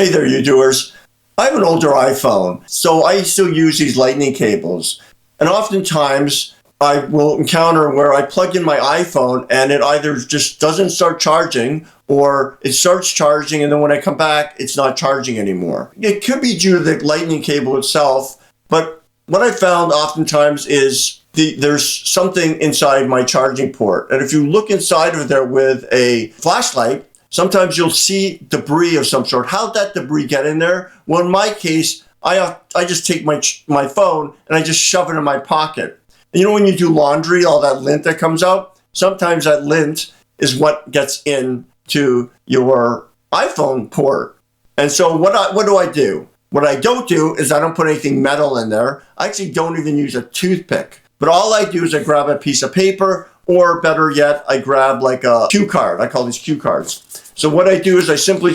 Hey there, you doers. I have an older iPhone, so I still use these lightning cables. And oftentimes I will encounter where I plug in my iPhone and it either just doesn't start charging or it starts charging and then when I come back, it's not charging anymore. It could be due to the lightning cable itself, but what I found oftentimes is there's something inside my charging port. And if you look inside of there with a flashlight, sometimes you'll see debris of some sort. How'd that debris get in there? Well, in my case, I just take my phone and I just shove it in my pocket. And you know when you do laundry, all that lint that comes out? Sometimes that lint is what gets into your iPhone port. And so what do I do? What I don't do is I don't put anything metal in there. I actually don't even use a toothpick. But all I do is I grab a piece of paper, or better yet, I grab like a cue card. I call these cue cards. So what I do is I simply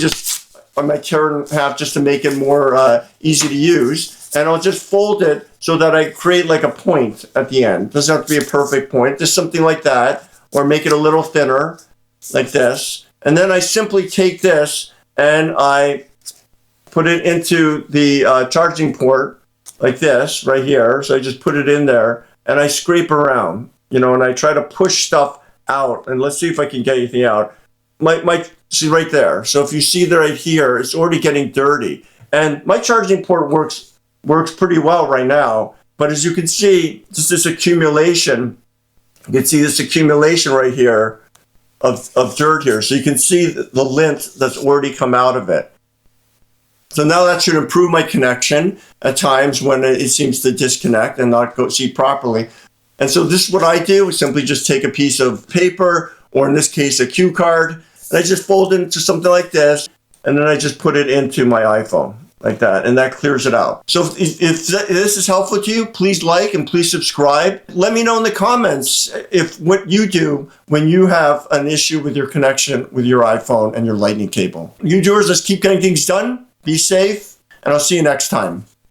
I might tear it in half just to make it more easy to use. And I'll just fold it so that I create like a point at the end. It doesn't have to be a perfect point, just something like that. Or make it a little thinner, like this. And then I simply take this and I put it into the charging port like this, right here. So I just put it in there and I scrape around, and I try to push stuff out. And let's see if I can get anything out. See right there. So if you see that right here, it's already getting dirty. And my charging port works pretty well right now. But as you can see, just this accumulation, you can see this accumulation right here of dirt here. So you can see the lint that's already come out of it. So now that should improve my connection at times when it seems to disconnect and not see properly. And so this is what I do, simply just take a piece of paper, or in this case, a cue card, and I just fold it into something like this, and then I just put it into my iPhone like that, and that clears it out. So if this is helpful to you, please like and please subscribe. Let me know in the comments if what you do when you have an issue with your connection with your iPhone and your lightning cable. You doers, let's keep getting things done. Be safe, and I'll see you next time.